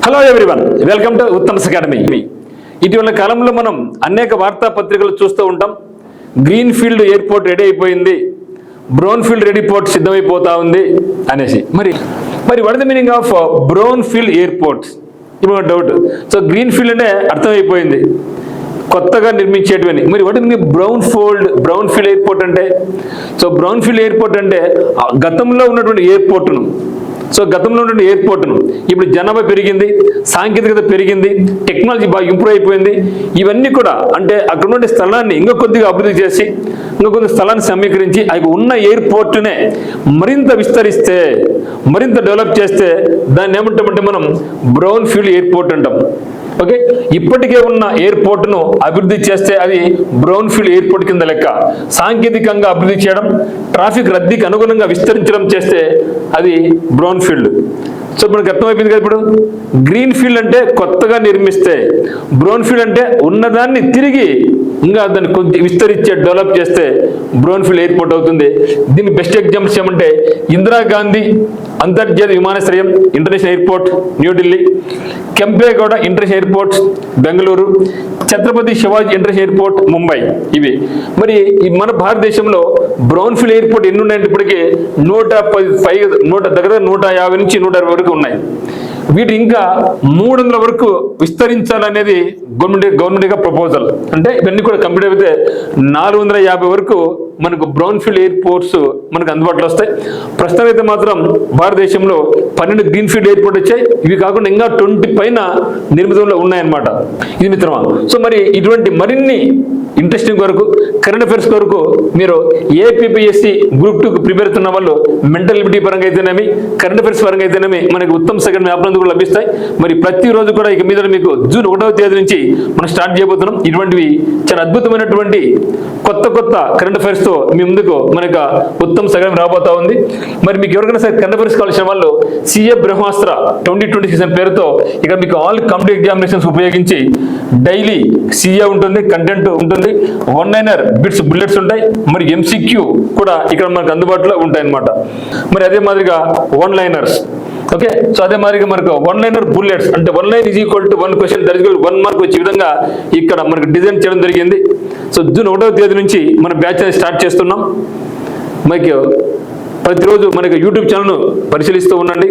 Hello everyone, welcome to Uttam's academy. ఇటీవల కాలంలో మనం అనేక వార్తాపత్రికలు చూస్తూ ఉంటాం. గ్రీన్ ఫీల్డ్ ఎయిర్పోర్ట్ రెడీ అయిపోయింది, బ్రౌన్ ఫీల్డ్ ఎయిర్పోర్ట్ సిద్ధమైపోతా ఉంది అనేసి. మరి what is the meaning of brown field airports? ఇప్పుడు డౌట్. సో గ్రీన్ ఫీల్డ్ అంటే అర్థమైపోయింది, కొత్తగా నిర్మించేటివని. మరి వాటి బ్రౌన్ ఫీల్డ్ ఎయిర్పోర్ట్ అంటే, సో బ్రౌన్ ఫీల్డ్ ఎయిర్పోర్ట్ అంటే గతంలో ఉన్నటువంటి ఎయిర్పోర్ట్ను, ఇప్పుడు జనాభా పెరిగింది, సాంకేతికత పెరిగింది, టెక్నాలజీ బాగా ఇంప్రూవ్ అయిపోయింది. ఇవన్నీ కూడా అంటే అక్కడ ఉండే స్థలాన్ని ఇంకా కొద్దిగా అభివృద్ధి చేసి, ఇంకా కొద్ది స్థలాన్ని సమీకరించి అవి ఉన్న ఎయిర్పోర్ట్నే మరింత విస్తరిస్తే, మరింత డెవలప్ చేస్తే దాన్ని ఏమంటామంటే మనం బ్రౌన్ ఫీల్డ్ ఎయిర్పోర్ట్ అంటాం. ఓకే, ఇప్పటికే ఉన్న ఎయిర్పోర్ట్ను అభివృద్ధి చేస్తే అది బ్రౌన్ ఫీల్డ్ ఎయిర్పోర్ట్ కింద లెక్క. సాంకేతికంగా అభివృద్ధి చేయడం, ట్రాఫిక్ రద్దీకి అనుగుణంగా విస్తరించడం చేస్తే అది బ్రౌన్ ఫీల్డ్. సో మనకు అర్థమైపోయింది కదా. ఇప్పుడు గ్రీన్ ఫీల్డ్ అంటే కొత్తగా నిర్మిస్తే, బ్రౌన్ ఫీల్డ్ అంటే ఉన్నదాన్ని తిరిగి ఇంకా దాన్ని కొద్ది విస్తరించే, డెవలప్ చేస్తే బ్రౌన్ ఫీల్డ్ ఎయిర్పోర్ట్ అవుతుంది. దీనికి బెస్ట్ ఎగ్జాంపుల్స్ ఏమంటే ఇందిరాగాంధీ అంతర్జాతీయ విమానాశ్రయం international airport New Delhi, Kempegowda international airport Bengaluru, Chhatrapati Shivaji international airport Mumbai. ఇవి మరి మన భారతదేశంలో బ్రౌన్ ఫీల్డ్ ఎయిర్పోర్ట్ ఎన్ని ఉన్నాయంటే ఇప్పటికీ 150 దగ్గర 150 నుంచి 160 వరకు ఉన్నాయి. వీటి ఇంకా 300 వరకు విస్తరించాలనేది గవర్నమెంట్ ప్రపోజల్. అంటే ఇవన్నీ కూడా కంప్లీట్ అయితే 450 వరకు మనకు బ్రౌన్ ఫీల్డ్ ఎయిర్పోర్ట్స్ మనకు అందుబాటులో వస్తాయి. ప్రస్తుతం అయితే మాత్రం భారతదేశంలో 12 గ్రీన్ ఫీల్డ్ ఎయిర్పోర్ట్ వచ్చాయి. ఇవి కాకుండా ఇంకా 20 పైన నిర్మితంలో ఉన్నాయన్నమాట. ఇది మిత్రమా. సో మరి ఇటువంటి మరిన్ని ఇంట్రెస్టింగ్ వరకు, కరెంట్ అఫైర్స్ వరకు మీరు ఏపీపీఎస్సీ గ్రూప్ 2కు ప్రిపేర్ అవుతున్న వాళ్ళు మెంటల్ ఎబిలిటీ పరంగా అయితేనేమి, కరెంట్ అఫైర్స్ పరంగా అయితేనేమి మనకి ఉత్తమ్ అకాడమీ యాప్ నందు కూడా లభిస్తాయి. మరి ప్రతిరోజు కూడా ఇక మీద మీకు జూన్ 1వ తేదీ నుంచి మనం స్టార్ట్ చేయబోతున్నాం. ఇటువంటివి చాలా అద్భుతమైనటువంటి కొత్త కరెంట్ అఫైర్స్ తో మీ ముందుకు మనకు ఉత్తమ్ అకాడమీ రాబోతా ఉంది. మరి మీకు ఎవరికైనా సరే కరెంట్ అఫైర్స్ కావాల్సిన వాళ్ళు సిఏ బ్రహ్మాస్త్ర 2026 అనే పేరుతో ఇక్కడ మీకు ఆల్ కాంపిటేటివ్ ఎగ్జామినేషన్స్ ఉపయోగించి డైలీ సిఏ ఉంటుంది, కంటెంట్ ఉంటుంది, వన్-లైనర్ బిట్స్ బుల్లెట్స్ ఉంటాయి, మరి ఎంసీక్యూ కూడా ఇక్కడ మనకు అందుబాటులో ఉంటాయి అన్నమాట. మరి అదే మాదిరిగా వన్-లైనర్స్. ఓకే, సో అదే మాదిరిగా మనకు వన్-లైనర్ బుల్లెట్స్ అంటే 1 line = 1 question, that is 1 mark వచ్చే విధంగా ఇక్కడ మనకు డిజైన్ చేయడం జరిగింది. సో జూన్ 1వ తేదీ నుంచి మన బ్యాచ్ అనేది స్టార్ట్ చేస్తున్నాం. మీకు ప్రతిరోజు మనకి యూట్యూబ్ ఛానల్ను పరిశీలిస్తూ ఉండండి,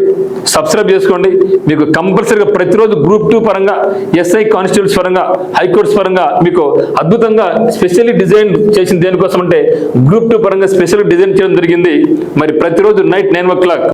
సబ్స్క్రైబ్ చేసుకోండి. మీకు కంపల్సరీగా ప్రతిరోజు గ్రూప్ 2 పరంగా, ఎస్ఐ కానిస్టేబుల్స్ పరంగా, హైకోర్ట్స్ పరంగా మీకు అద్భుతంగా స్పెషల్లీ డిజైన్ చేసిన దేనికోసం అంటే గ్రూప్ 2 పరంగా స్పెషల్ డిజైన్ చేయడం జరిగింది. మరి ప్రతిరోజు నైట్ 9 o'clock